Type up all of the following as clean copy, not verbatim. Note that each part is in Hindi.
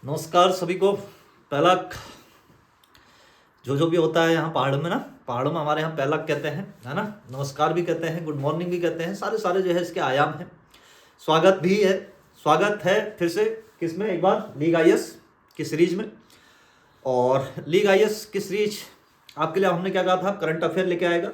नमस्कार सभी को। पहला जो भी होता है यहाँ पहाड़ में ना, पहाड़ों में हमारे यहाँ पहला कहते हैं, है ना। नमस्कार भी कहते हैं, गुड मॉर्निंग भी कहते हैं, सारे जो है इसके आयाम हैं। स्वागत भी है, स्वागत है फिर से किसमें, एक बार लीग आईएएस की सीरीज में। और लीग आईएएस की सीरीज आपके लिए हमने क्या कहा था, करंट अफेयर लेके आएगा।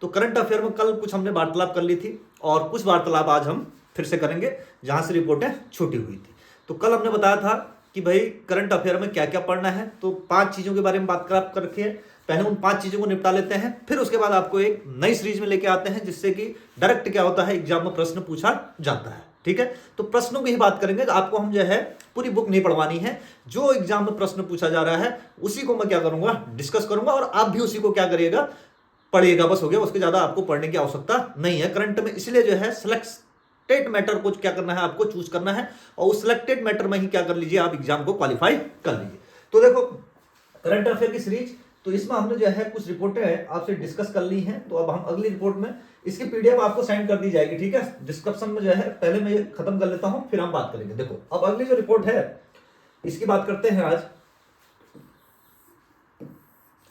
तो करंट अफेयर में कल कुछ हमने वार्तालाप कर ली थी और कुछ वार्तालाप आज हम फिर से करेंगे जहाँ से रिपोर्टें छूटी हुई थी। तो कल हमने बताया था कि भाई करंट अफेयर में क्या क्या पढ़ना है, तो 5 चीज़ों के बारे में बात कर रखी है। पहले उन 5 चीज़ों को निपटा लेते हैं, फिर उसके बाद आपको एक नई सीरीज में लेके आते हैं जिससे कि डायरेक्ट क्या होता है, एग्जाम में प्रश्न पूछा जाता है। ठीक है, तो प्रश्नों की ही बात करेंगे। आपको हम जो है पूरी बुक नहीं पढ़वानी है, जो एग्जाम में प्रश्न पूछा जा रहा है उसी को मैं क्या करूंगा, डिस्कस करूंगा, और आप भी उसी को क्या करिएगा, पढ़िएगा, बस हो गया। उसके ज्यादा आपको पढ़ने की आवश्यकता नहीं है करंट में। इसलिए जो है सिलेक्टेड मैटर को क्या करना है, आपको चूज करना है, और उस सिलेक्टेड मैटर में ही क्या कर लीजिए, आप एग्जाम को क्वालिफाई कर लीजिए। तो देखो करंट अफेयर की सीरीज, तो इसमें हमने जो है कुछ रिपोर्टें आपसे डिस्कस कर ली हैं। तो अब हम अगली रिपोर्ट में, इसकी पीडीएफ आपको सेंड कर दी जाएगी, ठीक है, डिस्क्रिप्शन में जो है। पहले मैं ये खत्म कर लेता हूं, फिर हम बात करेंगे। देखो अब अगली जो रिपोर्ट है इसकी बात करते हैं आज।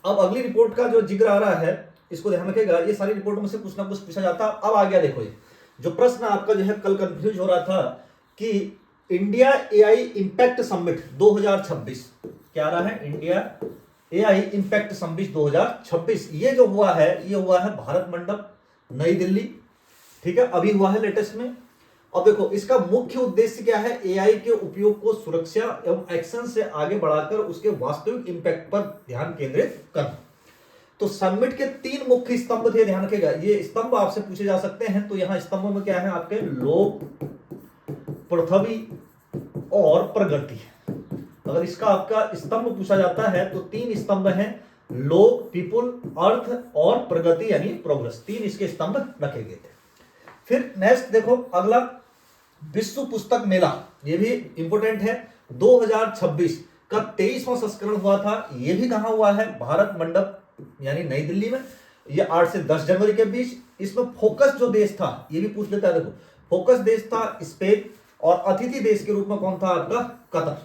अब अगली रिपोर्ट का जो जिक्र आ रहा है, इसको ध्यान रखिएगा, ये सारी रिपोर्टों में से कुछ ना कुछ पूछा जाता है। अब आ गया, देखो ये जो प्रश्न आपका जो है कल कंफ्यूज हो रहा था कि इंडिया एआई इंपैक्ट समिट 2026 क्या रहा है, इंडिया एआई इंपैक्ट समिट 2026, ये जो हुआ है, ये हुआ है भारत मंडप, नई दिल्ली। ठीक है, अभी हुआ है लेटेस्ट में। अब देखो इसका मुख्य उद्देश्य क्या है, एआई के उपयोग को सुरक्षा एवं एक्शन से आगे बढ़ाकर उसके वास्तविक इंपैक्ट पर ध्यान केंद्रित करना। तो समिट के 3 मुख्य स्तंभ थे, ध्यान रखिएगा, ये स्तंभ आपसे पूछे जा सकते हैं। तो यहां स्तंभों में क्या है आपके, लोक, पृथ्वी और प्रगति। अगर इसका आपका स्तंभ पूछा जाता है तो 3 स्तंभ हैं, लोक, पीपुल, अर्थ और प्रगति यानी प्रोग्रेस। 3 इसके स्तंभ रखे गए थे। फिर नेक्स्ट देखो अगला, विश्व पुस्तक मेला, ये भी इंपोर्टेंट है। 2026 का 23वां संस्करण हुआ था, ये भी कहां हुआ है, भारत मंडप यानी नई दिल्ली में। ये 8 से 10 जनवरी के बीच। इसमें फोकस जो देश था, ये भी पूछ लेता है, देखो फोकस देश था स्पेन, और अतिथि देश के रूप में कौन था आपका, कतर।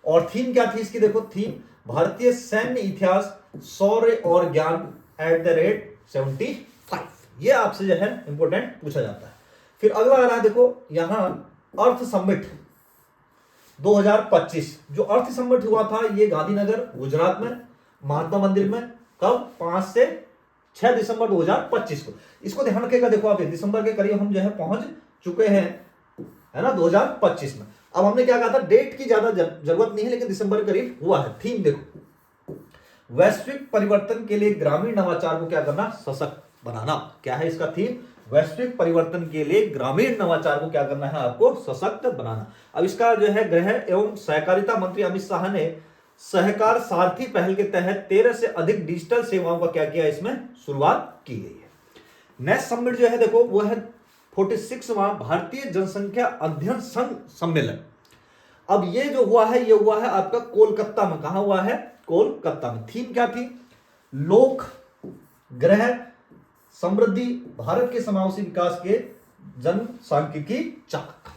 और थीम क्या थी इसकी, देखो थीम भारतीय सैन्य इतिहास, शौर्य और ज्ञान @75। ये आपसे जो है इंपोर्टेंट पूछा जाता है। फिर अगला आ रहा है, देखो यहां अर्थ समिट 2025, जो अर्थ समिट हुआ था ये गांधीनगर गुजरात में, महात्मा मंदिर में, कब, 5 से 6 दिसंबर 2025 को। इसको ध्यान रखिएगा, देखो आप दिसंबर के करीब हम जो है पहुंच चुके हैं, है ना, 2025 में। अब हमने क्या कहा था, डेट की ज्यादा जरूरत नहीं है, लेकिन दिसंबर के करीब हुआ है। थीम देखो, वैश्विक परिवर्तन के लिए ग्रामीण नवाचार को क्या करना, सशक्त बनाना। क्या है इसका थीम, वैश्विक परिवर्तन के लिए ग्रामीण नवाचार को क्या करना है, आपको सशक्त बनाना। अब इसका जो है गृह एवं सहकारिता मंत्री अमित शाह ने सहकार सारथी पहल के तहत 13 से अधिक डिजिटल सेवाओं का क्या किया, इसमें शुरुआत की गई है। नेक्स्ट समिट जो है देखो वो है 46वां भारतीय जनसंख्या अध्ययन संघ सम्मेलन। अब ये जो हुआ है, ये हुआ है आपका कोलकाता में। कहां हुआ है, कोलकाता में। थीम क्या थी, लोक, ग्रह, समृद्धि, भारत के समावेशी विकास के जनसांख्यिकी चालक।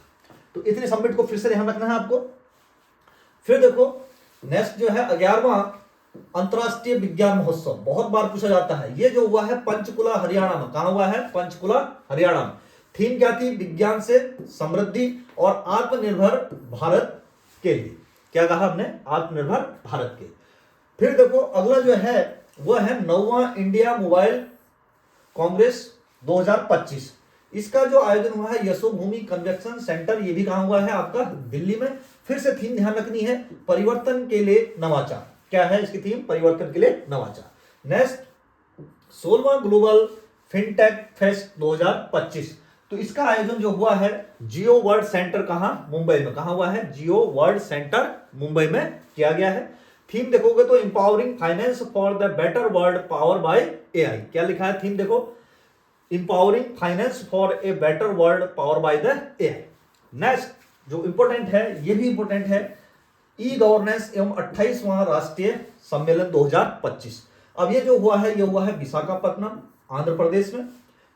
तो इतने समिट को फिर से ध्यान रखना है आपको। फिर देखो नेक्स्ट जो है 11वां अंतरराष्ट्रीय विज्ञान महोत्सव, बहुत बार पूछा जाता है। ये जो हुआ है पंचकुला हरियाणा में। कहां हुआ है, पंचकुला हरियाणा में। थीम क्या थी, विज्ञान से समृद्धि और आत्मनिर्भर भारत के लिए। क्या कहा हमने, आत्मनिर्भर भारत के। फिर देखो अगला जो है वह है 9वां इंडिया मोबाइल कांग्रेस 2025। इसका जो आयोजन हुआ है यशोभूमि कन्वेंशन सेंटर, ये भी कहां हुआ है आपका, दिल्ली में। फिर से थीम ध्यान रखनी है, परिवर्तन के लिए नवाचार। क्या है इसकी थीम, परिवर्तन के लिए नवाचार। नेक्स्ट 16वां ग्लोबल फिनटेक फेस्ट 2025। तो इसका आयोजन जो हुआ है जियो वर्ल्ड सेंटर, कहां, मुंबई में। कहां हुआ है, जियो वर्ल्ड सेंटर मुंबई में किया गया है। थीम देखोगे तो empowering finance for the better world power bye AI. क्या लिखा है थीम, देखो empowering finance for a better world power by the AI. Next जो इंपोर्टेंट है, ये भी इंपोर्टेंट है, ई गवर्नेंस एवं 28वां राष्ट्रीय सम्मेलन 2025। अब ये जो हुआ है, ये हुआ है विशाखापट्टनम आंध्र प्रदेश में।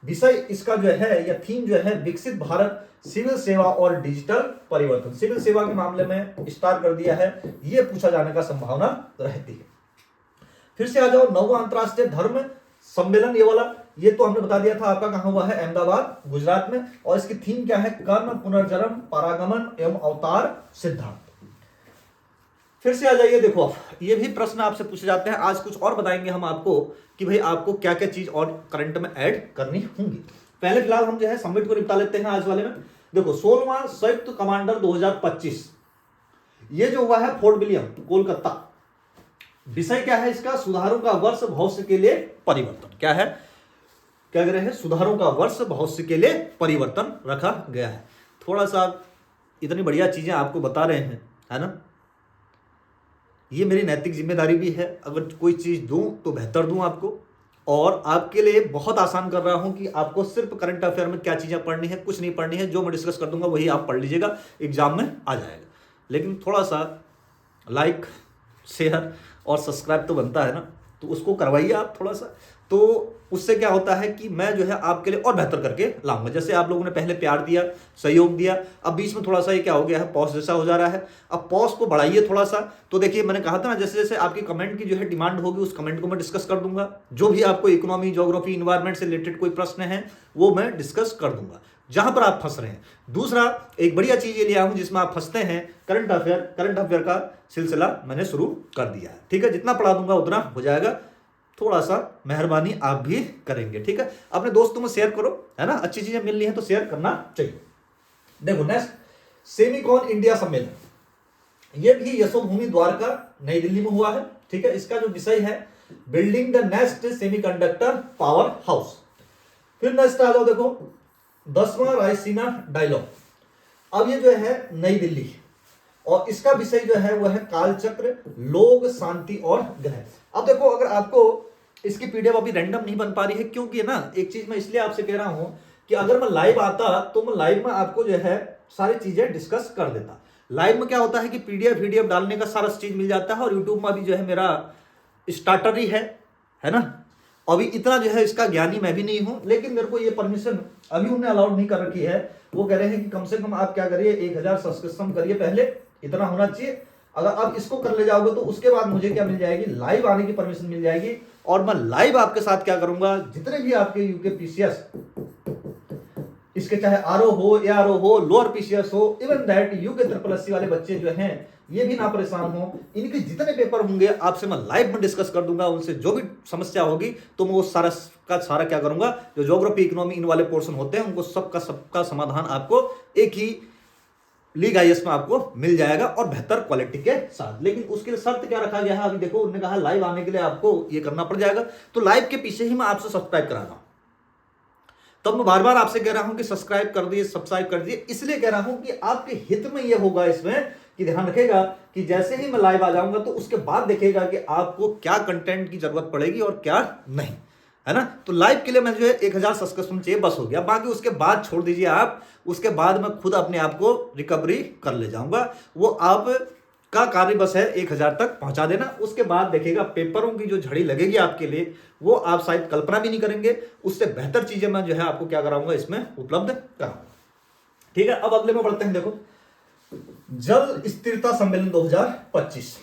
विषय इसका जो है या थीम जो है विकसित भारत, सिविल सेवा और डिजिटल परिवर्तन। सिविल सेवा के मामले में स्टार कर दिया है, ये पूछा जाने का संभावना रहती है। फिर से आ जाओ, 9वां अंतरराष्ट्रीय धर्म सम्मेलन, ये वाला, ये तो हमने बता दिया था आपका कहां हुआ है, अहमदाबाद गुजरात में। और इसकी थीम क्या है, कर्म, पुनर्जन्म, परागमन एवं अवतार सिद्धांत। फिर से आ जाइए, देखो ये भी प्रश्न आपसे पूछे जाते हैं। आज कुछ और बताएंगे हम आपको कि भाई आपको क्या क्या चीज और करंट में ऐड करनी होंगी। पहले फिलहाल हम जो है समिट को निपटा लेते हैं आज वाले में। देखो 16वां संयुक्त कमांडर 2025, ये जो हुआ है फोर्ट विलियम कोलकाता। विषय क्या है इसका, सुधारों का वर्ष भविष्य के लिए परिवर्तन। क्या है, क्या कह रहे हैं, सुधारों का वर्ष भविष्य के लिए परिवर्तन रखा गया है। थोड़ा सा इतनी बढ़िया चीजें आपको बता रहे हैं, है ना, ये मेरी नैतिक जिम्मेदारी भी है। अगर कोई चीज दूं तो बेहतर दूं आपको, और आपके लिए बहुत आसान कर रहा हूं कि आपको सिर्फ करंट अफेयर में क्या चीजें पढ़नी है, कुछ नहीं पढ़नी है। जो मैं डिस्कस कर दूंगा वही आप पढ़ लीजिएगा, एग्जाम में आ जाएगा। लेकिन थोड़ा सा लाइक, शेयर और सब्सक्राइब तो बनता है ना, तो उसको करवाइए आप थोड़ा सा। तो उससे क्या होता है कि मैं जो है आपके लिए और बेहतर करके लाऊंगा। जैसे आप लोगों ने पहले प्यार दिया, सहयोग दिया, अब बीच में थोड़ा सा ये क्या हो गया है, पॉज जैसा हो जा रहा है। अब पॉज को बढ़ाइए थोड़ा सा। तो देखिए मैंने कहा था ना, जैसे जैसे आपकी कमेंट की जो है डिमांड होगी, उस कमेंट को मैं डिस्कस कर दूंगा। जो भी आपको इकोनॉमी, ज्योग्राफी, इन्वायरमेंट से रिलेटेड कोई प्रश्न है वो मैं डिस्कस कर दूंगा, जहां पर आप फंस रहे हैं। दूसरा एक बढ़िया चीज ये लिया हूं जिसमें आप फंसते हैं, करंट अफेयर। करंट अफेयर का सिलसिला मैंने शुरू कर दिया है, ठीक है। जितना पढ़ा दूंगा उतना हो जाएगा। थोड़ा सा मेहरबानी आप भी करेंगे, ठीक है। अपने दोस्तों में शेयर करो, है ना, अच्छी चीजें मिल रही है तो शेयर करना चाहिए। देखो नेक्स्ट, सेमीकॉन इंडिया सम्मेलन, ये भी यशोभूमि द्वारका नई दिल्ली में हुआ है, ठीक है। इसका जो विषय है, building the next semiconductor power house. फिर नेक्स्ट आ जाओ, देखो 10वां रायसीना डायलॉग। अब ये जो है नई दिल्ली, और इसका विषय जो है वह है कालचक्र, लोग, शांति और ग्रह। अब देखो, अगर आपको इसकी पीडीएफ अभी रैंडम नहीं बन पा रही है, क्योंकि ना एक चीज मैं इसलिए आपसे कह रहा हूं कि अगर मैं लाइव आता तो मैं लाइव में आपको जो है सारी चीजें डिस्कस कर देता। लाइव में क्या होता है कि पीडीएफ डालने का सारा चीज मिल जाता है, और यूट्यूब में अभी जो है मेरा स्टार्टर ही है ना। अभी इतना जो है इसका ज्ञानी मैं भी नहीं हूं, लेकिन मेरे को ये परमिशन अभी उन्हें अलाउड नहीं कर रखी है। वो कह रहे हैं कि कम से कम आप क्या करिए, 1000 सब्सक्रिप्शन करिए, पहले इतना होना चाहिए। अगर आप इसको कर ले जाओगे तो उसके बाद मुझे क्या मिल जाएगी, लाइव आने की परमिशन मिल जाएगी। और मैं लाइव आपके साथ क्या करूंगा, जितने भी आपके यूके पीसीएस, इसके चाहे आरओ हो, एआरओ हो, लोअर पीसीएस हो, इवन दैट यूके SSSC वाले बच्चे जो हैं ये भी ना परेशान हो, इनके जितने पेपर होंगे आपसे मैं लाइव में डिस्कस कर दूंगा। उनसे जो भी समस्या होगी तो मैं वो सारा का सारा क्या करूंगा, जो ज्योग्राफी, इकोनॉमी, इन वाले पोर्शन होते हैं उनको सबका समाधान आपको एक ही लीग आईएएस में आपको मिल जाएगा, और बेहतर क्वालिटी के साथ। लेकिन उसके लिए शर्त क्या रखा गया है, अभी देखो उन्होंने कहा लाइव आने के लिए आपको ये करना पड़ जाएगा। तो लाइव के पीछे ही मैं आपसे सब्सक्राइब करा रहा हूं। तब मैं बार बार आपसे कह रहा हूं कि सब्सक्राइब कर दिए, सब्सक्राइब कर दिए, इसलिए कह रहा हूं कि आपके हित में यह होगा इसमें कि ध्यान रखेगा कि जैसे ही मैं लाइव आ जाऊंगा तो उसके बाद देखेगा कि आपको क्या कंटेंट की जरूरत पड़ेगी और क्या नहीं, है ना। तो लाइव के लिए मैं जो है 1000 सब्सक्रिप्शन चाहिए, बस हो गया। बाकी उसके बाद छोड़ दीजिए आप, उसके बाद मैं खुद अपने आप को रिकवरी कर ले जाऊंगा। वो आप का कार्य बस है 1000 तक पहुंचा देना। उसके बाद देखिएगा पेपरों की जो झड़ी लगेगी आपके लिए, वो आप शायद कल्पना भी नहीं करेंगे। उससे बेहतर चीजें मैं जो है आपको क्या कराऊंगा, इसमें उपलब्ध कराऊंगा, ठीक है। अब अगले में बढ़ते हैं। देखो जल स्थिरता सम्मेलन 2025।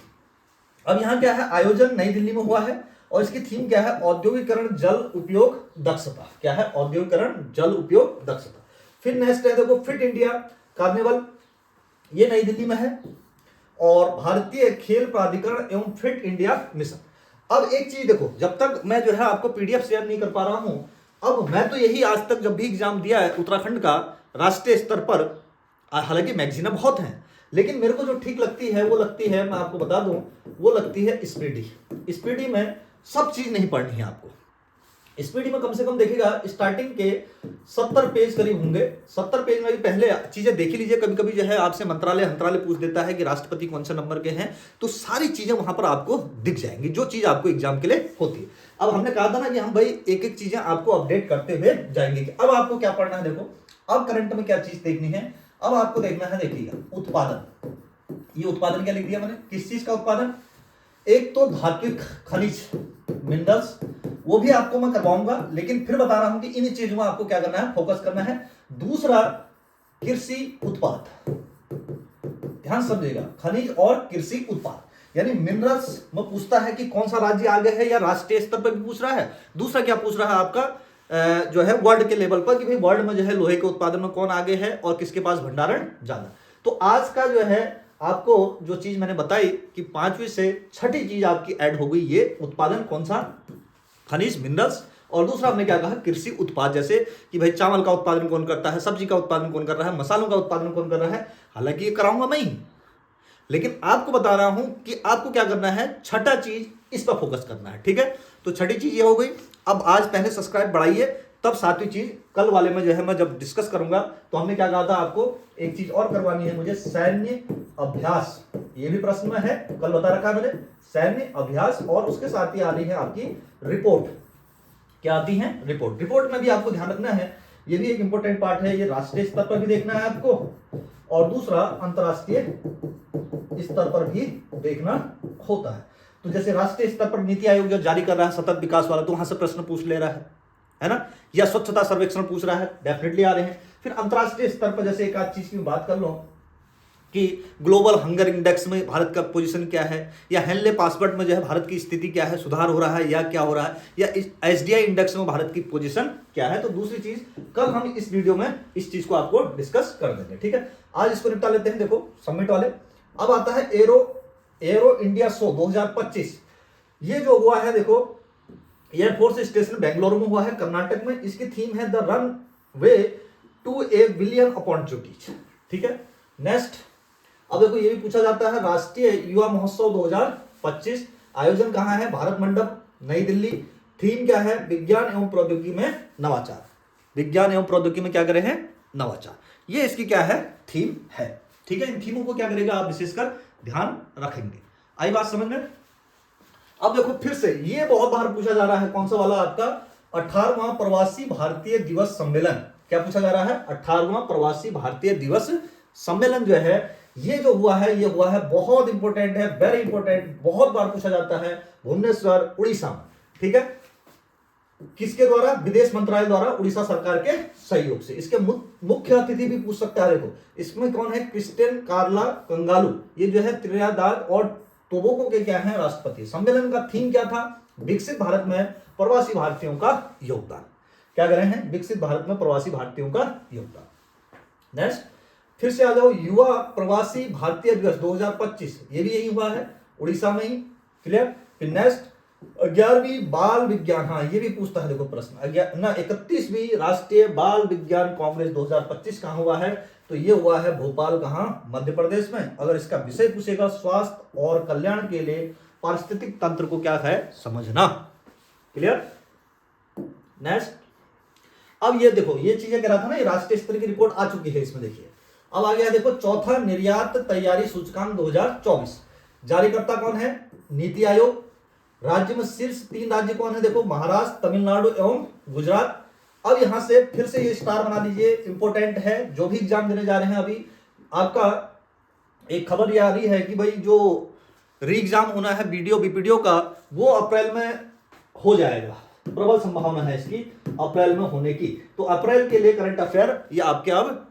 अब यहां क्या है, आयोजन नई दिल्ली में हुआ है, और इसकी थीम क्या है, औद्योगिकरण जल उपयोग दक्षता। क्या है, औद्योगिकरण जल उपयोग दक्षता। फिर नेक्स्ट है, देखो फिट इंडिया कार्निवल, ये नई दिल्ली में है, और भारतीय खेल प्राधिकरण एवं फिट इंडिया मिशन। अब एक चीज देखो, जब तक मैं जो है आपको पीडीएफ शेयर नहीं कर पा रहा हूं, अब मैं तो यही आज तक जब भी एग्जाम दिया है उत्तराखंड का राष्ट्रीय स्तर पर, हालांकि मैगजीना बहुत हैं, लेकिन मेरे को जो ठीक लगती है वो लगती है, मैं आपको बता दूं, वो लगती है स्पीडी। स्पीडी में सब चीज नहीं पढ़नी है आपको। स्पीडी में कम से कम देखिएगा स्टार्टिंग के 70 पेज करीब होंगे। 70 पेज में भी पहले चीजें देख लीजिए। कभी कभी जो है आपसे मंत्रालय पूछ देता है कि राष्ट्रपति कौन से नंबर के हैं, तो सारी चीजें वहां पर आपको दिख जाएंगी, जो चीज आपको एग्जाम के लिए होती है। अब हमने कहा था ना कि हम भाई एक एक चीजें आपको अपडेट करते हुए जाएंगे। अब आपको क्या पढ़ना है, देखो अब करंट में क्या चीज देखनी है, अब आपको देखना है, देखिएगा उत्पादन। ये उत्पादन क्या लिख दिया मैंने, किस चीज का उत्पादन, एक तो धात्विक खनिज मिनरल्स, वो भी आपको मैं करवाऊंगा, लेकिन फिर बता रहा हूं कि इन चीजों में आपको क्या करना है, फोकस करना है। दूसरा, कृषि उत्पाद, ध्यान समझिएगा, खनिज और कृषि उत्पाद यानी मिनरल्स में पूछता है कि कौन सा राज्य आगे है, या राष्ट्रीय स्तर पर भी पूछ रहा है। दूसरा क्या पूछ रहा है आपका जो है वर्ल्ड के लेवल पर, कि भाई वर्ल्ड में जो है लोहे के उत्पादन में कौन आगे है और किसके पास भंडारण ज्यादा। तो आज का जो है आपको जो चीज मैंने बताई कि 5वीं से 6ठी चीज आपकी ऐड हो गई, ये उत्पादन कौन सा, खनिज मिनरल्स, और दूसरा हमने क्या कहा, कृषि उत्पाद, जैसे कि भाई चावल का उत्पादन कौन करता है, सब्जी का उत्पादन कौन कर रहा है, मसालों का उत्पादन कौन कर रहा है। हालांकि ये कराऊंगा मैं ही, लेकिन आपको बता रहा हूं कि आपको क्या करना है, छठा चीज इस पर फोकस करना है, ठीक है। तो छठी चीज ये हो गई। अब आज पहले सब्सक्राइब बढ़ाइए, तब 7वीं चीज कल वाले में जो है मैं जब डिस्कस करूंगा। तो हमने क्या कहा था, आपको एक चीज और करवानी है मुझे, सैन्य अभ्यास, ये भी प्रश्न में है, कल बता रखा है मैंने, सैन्य अभ्यास, और उसके साथ ही आ रही है आपकी रिपोर्ट। क्या आती है, रिपोर्ट। रिपोर्ट में भी आपको ध्यान रखना है, ये भी एक इंपॉर्टेंट पार्ट है, ये राष्ट्रीय स्तर पर भी देखना है आपको, और दूसरा अंतरराष्ट्रीय स्तर पर भी देखना होता है। तो जैसे राष्ट्रीय स्तर पर नीति आयोग जो जारी कर रहा है सतत विकास वाला, तो वहां से प्रश्न पूछ ले रहा है ना, या स्वच्छता सर्वेक्षण पूछ रहा है, डेफिनेटली आ रहे हैं। फिर अंतरराष्ट्रीय स्तर पर जैसे एक आध चीज की बात कर लो कि ग्लोबल हंगर इंडेक्स में भारत का पोजीशन क्या है, या हेनले पासवर्ड में जो है भारत की स्थिति क्या है, सुधार हो रहा है या क्या हो रहा है, या एसडीआई इंडेक्स में भारत की पोजीशन क्या है। तो दूसरी चीज कल हम इस वीडियो में इस चीज को आपको डिस्कस कर देंगे, ठीक है। आज इसको निपटा लेते हैं। देखो समिट वाले, अब आता है एरो इंडिया शो 2025। ये जो हुआ है देखो, एयरफोर्स स्टेशन बेंगलुरु में हुआ है, कर्नाटक में। इसकी थीम है the runway to a billion opportunities, ठीक है। नेक्स्ट, अब देखो ये भी पूछा जाता है, राष्ट्रीय युवा महोत्सव 2025 आयोजन कहां है, भारत मंडप, नई दिल्ली। थीम क्या है, विज्ञान एवं प्रौद्योगिकी में नवाचार। विज्ञान एवं प्रौद्योगिकी में क्या करे हैं, नवाचार। ये इसकी क्या है, थीम है, ठीक है। इन थीमों को क्या करेगा आप विशेषकर ध्यान रखेंगे। आई बात समझ में। अब देखो फिर से ये बहुत बार पूछा जा रहा है, कौन सा वाला आपका 18वां प्रवासी भारतीय दिवस सम्मेलन। क्या पूछा जा रहा है, 18वां प्रवासी भारतीय दिवस सम्मेलन जो है, ये जो हुआ है, ये हुआ है, बहुत इंपॉर्टेंट है, वेरी इंपॉर्टेंट, बहुत बार पूछा जाता है, भुवनेश्वर उड़ीसा में, ठीक है। किसके द्वारा, विदेश मंत्रालय द्वारा, उड़ीसा सरकार के सहयोग से। इसके मुख्य अतिथि भी पूछ सकता है। देखो इसमें कौन है, क्रिस्टियन कार्ला कंगालू, ये जो है त्रिनिदाद और टोबैगो के क्या है, राष्ट्रपति। सम्मेलन का थीम क्या था, विकसित भारत में प्रवासी भारतीयों का योगदान। क्या कर रहे हैं, विकसित भारत में प्रवासी भारतीयों का योगदान। नेक्स्ट, फिर से आ जाओ, युवा प्रवासी भारतीय दिवस 2025, ये भी यही हुआ है, उड़ीसा में ही, क्लियर। फिर नेक्स्ट, 11वीं बाल विज्ञान, हाँ ये भी पूछता है देखो प्रश्न, 31वीं राष्ट्रीय बाल विज्ञान कांग्रेस 2025 कहां हुआ है, तो ये हुआ है भोपाल, कहां, मध्य प्रदेश में। अगर इसका विषय पूछेगा स्वास्थ्य और कल्याण के लिए पारिस्थितिक तंत्र को क्या है, समझना, क्लियर। नेक्स्ट, अब ये देखो, ये चीजें कह रहा था ना, ये राष्ट्रीय स्तर की रिपोर्ट आ चुकी है, इसमें देखिए। अब आ गया देखो चौथा, निर्यात तैयारी सूचकांक 2024। जारीकर्ता कौन है, नीति आयोग। राज्य में शीर्ष 3 राज्य कौन है, देखो महाराष्ट्र, तमिलनाडु एवं गुजरात। अब यहां से फिर से ये स्टार बना दीजिए, इंपॉर्टेंट है, जो भी एग्जाम देने जा रहे हैं अभी आपका एक खबर ये आ रही है कि भाई जो री एग्जाम होना है वीडियो बीपीडीओ का, वो अप्रैल में हो जाएगा, प्रबल संभावना है इसकी अप्रैल में होने की। तो अप्रैल के लिए करंट अफेयर ये आपके अब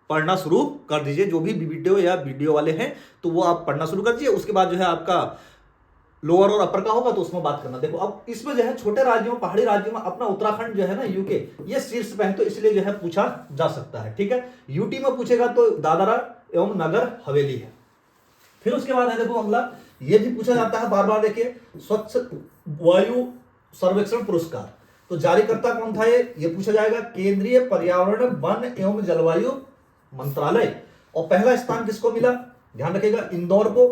पढ़ना शुरू कर दीजिए, जो भी वीडियो या वीडियो वाले हैं तो वो आप पढ़ना शुरू कर दीजिए। उसके बाद जो है आपका लोअर और अपर का होगा तो उसमें बात करना। देखो अब इसमें जो है छोटे राज्यों, पहाड़ी राज्यों में अपना उत्तराखंड जो है ना, यूके, ये शीर्ष पे है, तो इसलिए जो है पूछा जा सकता है, ठीक है। यूटी में पूछेगा तो दादरा एवं नगर हवेली है। फिर उसके बाद है देखो अगला, ये भी पूछा जाता है बार बार, देखिए स्वच्छ वायु सर्वेक्षण पुरस्कार, तो जारीकर्ता कौन था, ये पूछा जाएगा, केंद्रीय पर्यावरण वन एवं जलवायु मंत्रालय। और पहला स्थान किसको मिला, ध्यान रखिएगा, इंदौर को।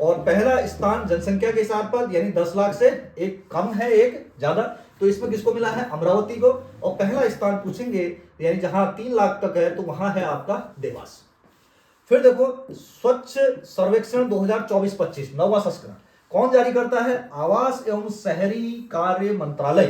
और पहला स्थान जनसंख्या के हिसाब पर, यानी 10 लाख से एक कम है एक ज्यादा, तो इसमें किसको मिला है, अमरावती को। और पहला स्थान पूछेंगे यानी जहां 3 लाख तक है, तो वहां है आपका देवास। फिर देखो स्वच्छ सर्वेक्षण 2024-25 9वां संस्करण कौन जारी करता है, आवास एवं शहरी कार्य मंत्रालय।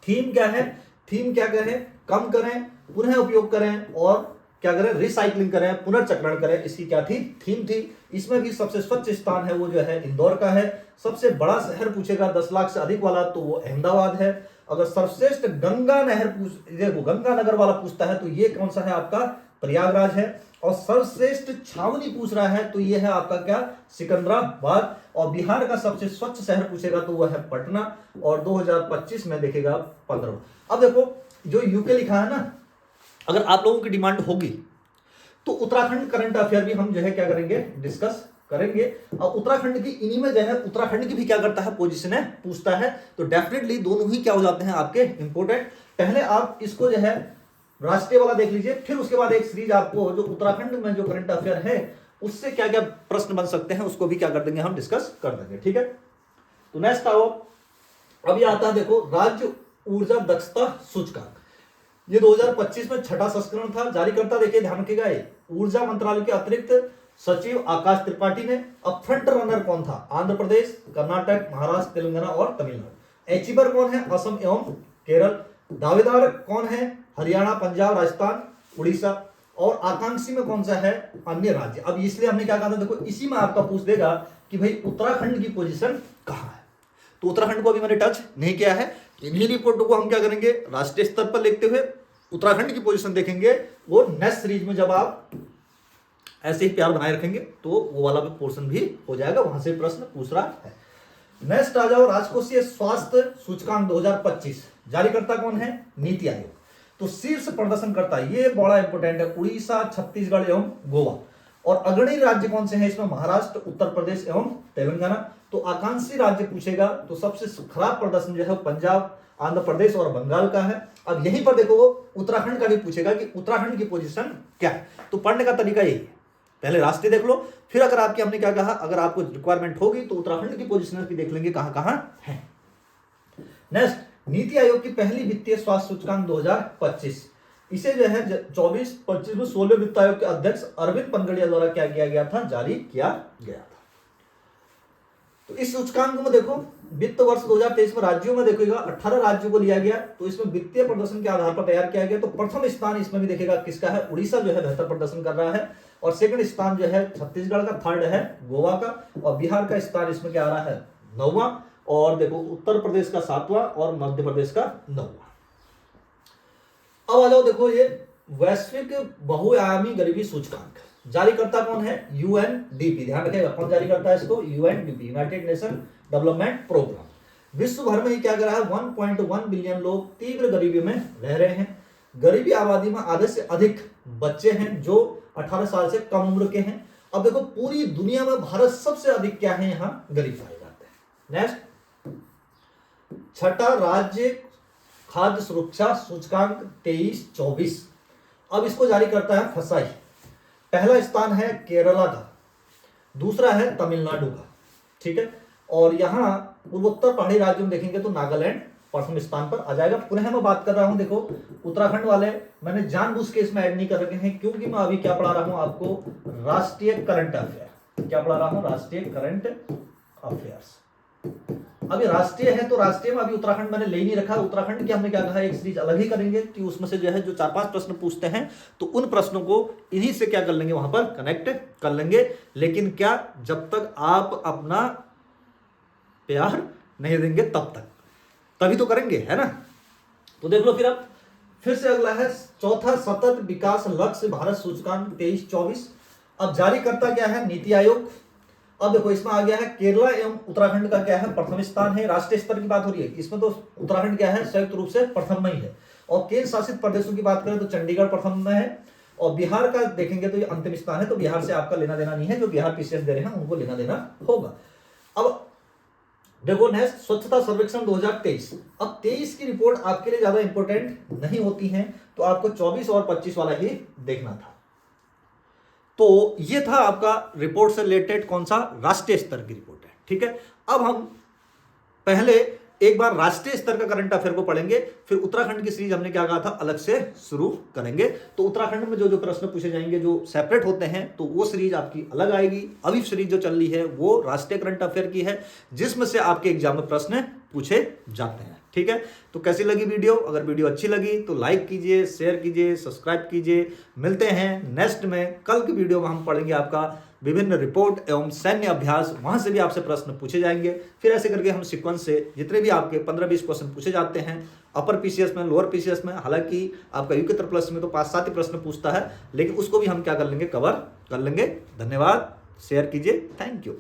थीम क्या है, थीम क्या करें, कम करें, पुनः उपयोग करें और क्या करें, रिसाइकलिंग करें, पुनर्चक्रण करें, इसकी क्या थी, थीम थी। इसमें भी सबसे स्वच्छ स्थान है वो जो है इंदौर का है। सबसे बड़ा शहर पूछेगा 10 लाख से अधिक वाला तो वो अहमदाबाद है। अगर सर्वश्रेष्ठ गंगा नहर देखो गंगा नगर वाला पूछता है तो ये कौन सा है आपका, प्रयागराज है। और सर्वश्रेष्ठ छावनी पूछ रहा है तो ये है आपका क्या, सिकंदराबाद। और बिहार का सबसे स्वच्छ शहर पूछेगा तो वह है पटना, और 2025 में देखेगा 15। अब देखो जो यूके लिखा है ना, अगर आप लोगों की डिमांड होगी तो उत्तराखंड करंट अफेयर भी हम जो है क्या करेंगे, डिस्कस करेंगे। और उत्तराखंड की इन्हीं में जो है उत्तराखंड की भी क्या करता है, पोजीशन है पूछता है। तो डेफिनेटली दोनों ही क्या हो जाते हैं आपके इंपोर्टेंट। पहले आप इसको जो है राष्ट्रीय वाला देख लीजिए, फिर उसके बाद एक सीरीज आपको जो उत्तराखंड में जो करंट अफेयर है उससे क्या क्या प्रश्न बन सकते हैं उसको भी क्या कर देंगे, हम डिस्कस कर देंगे। ठीक है, तो नेक्स्ट आओ, अभी आता है देखो राज्य ऊर्जा दक्षता सूचकांक। ये 2025 में छठा संस्करण था। जारीकर्ता देखिए ध्यान रखिएगा, ऊर्जा मंत्रालय के अतिरिक्त सचिव आकाश त्रिपाठी ने। अब फ्रंट रनर कौन था, आंध्र प्रदेश, कर्नाटक, महाराष्ट्र, तेलंगाना और तमिलनाडु। अचीवर कौन है, असम एवं केरल। दावेदार कौन है, हरियाणा, पंजाब, राजस्थान, उड़ीसा। और आकांक्षी में कौन सा है, अन्य राज्य। अब इसलिए हमने क्या कहा था, देखो इसी में आपका पूछ देगा कि भाई उत्तराखंड की पोजीशन कहां है। तो उत्तराखंड को अभी मैंने टच नहीं किया है। इन्हीं रिपोर्टों को हम क्या करेंगे, राष्ट्रीय स्तर पर लिखते हुए उत्तराखंड की पोजीशन देखेंगे। वो नेक्स्ट सीरीज में जब आप ऐसे ही प्यार बनाए रखेंगे तो वो वाला भी पोर्शन भी हो जाएगा, वहां से प्रश्न पूछ रहा है। नेक्स्ट आ जाओ, राजकोषीय स्वास्थ्य सूचकांक 2025। जारीकर्ता कौन है, नीति आयोग। तो शीर्ष प्रदर्शन करता है, ये बड़ा इंपोर्टेंट है, उड़ीसा, छत्तीसगढ़ एवं गोवा। और अग्रणी राज्य कौन से हैं इसमें, महाराष्ट्र, उत्तर प्रदेश एवं तेलंगाना। तो आकांक्षी राज्य पूछेगा तो सबसे खराब प्रदर्शन जो है पंजाब, आंध्र प्रदेश और बंगाल का है। अब यहीं पर देखो उत्तराखंड का भी पूछेगा कि उत्तराखंड की पोजीशन क्या है। तो पढ़ने का तरीका यही है, पहले राष्ट्रीय देख लो, फिर अगर आपकी हमने क्या कहा, अगर आपको रिक्वायरमेंट होगी तो उत्तराखंड की पोजीशन भी देख लेंगे कहां कहां है। नेक्स्ट, नीति आयोग की पहली वित्तीय स्वास्थ्य सूचकांक 2025। इसे जो है 24-25 में 16वें वित्त आयोग के अध्यक्ष अरविंद पनगड़िया द्वारा क्या किया गया था, जारी किया गया था। तो इस सूचकांक में देखो वित्त वर्ष 2023 में राज्यों में देखिएगा 18 राज्यों को लिया गया। तो इसमें वित्तीय प्रदर्शन के आधार पर तैयार किया गया। तो प्रथम स्थान इसमें भी देखेगा किसका है, उड़ीसा जो है बेहतर प्रदर्शन कर रहा है। और सेकंड स्थान जो है छत्तीसगढ़ का, थर्ड है गोवा का, और बिहार का स्थान इसमें क्या आ रहा है, 9वां। और देखो उत्तर प्रदेश का 7वां और मध्य प्रदेश का 9वां। अब आ जाओ देखो ये वैश्विक बहुआयामी गरीबी सूचकांक। जारीकर्ता कौन है, यूएनडीपी। ध्यान रखिएगा कौन जारी करता है इसको, UNDP, United Nation Development Programme. विश्व भर में ही क्या कर रहा है, 1.1 बिलियन लोग तीव्र गरीबी में रह रहे हैं। गरीबी आबादी में आधे से अधिक बच्चे हैं जो 18 साल से कम उम्र के हैं। अब देखो पूरी दुनिया में भारत सबसे अधिक क्या है, यहां गरीब पाए जाते हैं। नेक्स्ट, छठा राज्य खाद्य सुरक्षा सूचकांक 23-24। अब इसको जारी करता है फसाई। पहला स्थान है केरला का, दूसरा है तमिलनाडु का, ठीक है। और यहां पूर्वोत्तर पहाड़ी राज्यों में देखेंगे तो नागालैंड प्रथम स्थान पर आ जाएगा। पुनः मैं बात कर रहा हूं, देखो उत्तराखंड वाले मैंने जानबूझ के इसमें ऐड नहीं कर रखे हैं क्योंकि मैं अभी क्या पढ़ा रहा हूं आपको, राष्ट्रीय करंट अफेयर। क्या पढ़ा रहा हूं, राष्ट्रीय करंट अफेयर्स। अभी राष्ट्रीय है तो राष्ट्रीय में अभी उत्तराखंड मैंने ले नहीं रखा। उत्तराखंड की हमने क्या कहा, एक सीरीज अलग ही करेंगे कि उसमें से जो है जो 4-5 प्रश्न पूछते हैं तो उन प्रश्नों को इन्हीं से क्या कर लेंगे, वहां पर कनेक्ट कर लेंगे। लेकिन क्या, जब तक आप अपना प्यार नहीं देंगे तब तक, तभी तो करेंगे, है ना। तो देख लो फिर से अगला है चौथा सतत विकास लक्ष्य भारत सूचकांक 23-24। अब जारी करता क्या है, नीति आयोग। अब देखो इसमें आ गया है केरला एवं उत्तराखंड का क्या है, प्रथम स्थान है। राष्ट्रीय स्तर की बात हो रही है, इसमें तो उत्तराखंड क्या है, संयुक्त रूप से प्रथम में ही है। और केंद्र शासित प्रदेशों की बात करें तो चंडीगढ़ प्रथम में है। और बिहार का देखेंगे तो ये अंतिम स्थान है। तो बिहार से आपका लेना देना नहीं है, जो बिहार पीसीएस दे रहे हैं उनको लेना देना होगा। अब देखो नेक्स्ट, स्वच्छता सर्वेक्षण 2023। अब 23 की रिपोर्ट आपके लिए ज्यादा इंपॉर्टेंट नहीं होती है, तो आपको 24 और 25 वाला ही देखना था। तो ये था आपका रिपोर्ट से रिलेटेड कौन सा, राष्ट्रीय स्तर की रिपोर्ट है, ठीक है। अब हम पहले एक बार राष्ट्रीय स्तर का करंट अफेयर को पढ़ेंगे, फिर उत्तराखंड की सीरीज हमने क्या कहा था अलग से शुरू करेंगे। तो उत्तराखंड में जो जो प्रश्न पूछे जाएंगे जो सेपरेट होते हैं तो वो सीरीज आपकी अलग आएगी। अभी सीरीज जो चल रही है वो राष्ट्रीय करंट अफेयर की है, जिसमें से आपके एग्जाम में प्रश्न पूछे जाते हैं। ठीक है, तो कैसी लगी वीडियो? अगर वीडियो अच्छी लगी तो लाइक कीजिए, शेयर कीजिए, सब्सक्राइब कीजिए। मिलते हैं नेक्स्ट में, कल की वीडियो में हम पढ़ेंगे आपका विभिन्न रिपोर्ट एवं सैन्य अभ्यास, वहां से भी आपसे प्रश्न पूछे जाएंगे। फिर ऐसे करके हम सीक्वेंस से जितने भी आपके 15-20 क्वेश्चन पूछे जाते हैं अपर पीसीएस में, लोअर पीसीएस में, हालांकि आपका यूके प्लस में तो 5-7 ही प्रश्न पूछता है, लेकिन उसको भी हम क्या कर लेंगे, कवर कर लेंगे। धन्यवाद, शेयर कीजिए, थैंक यू।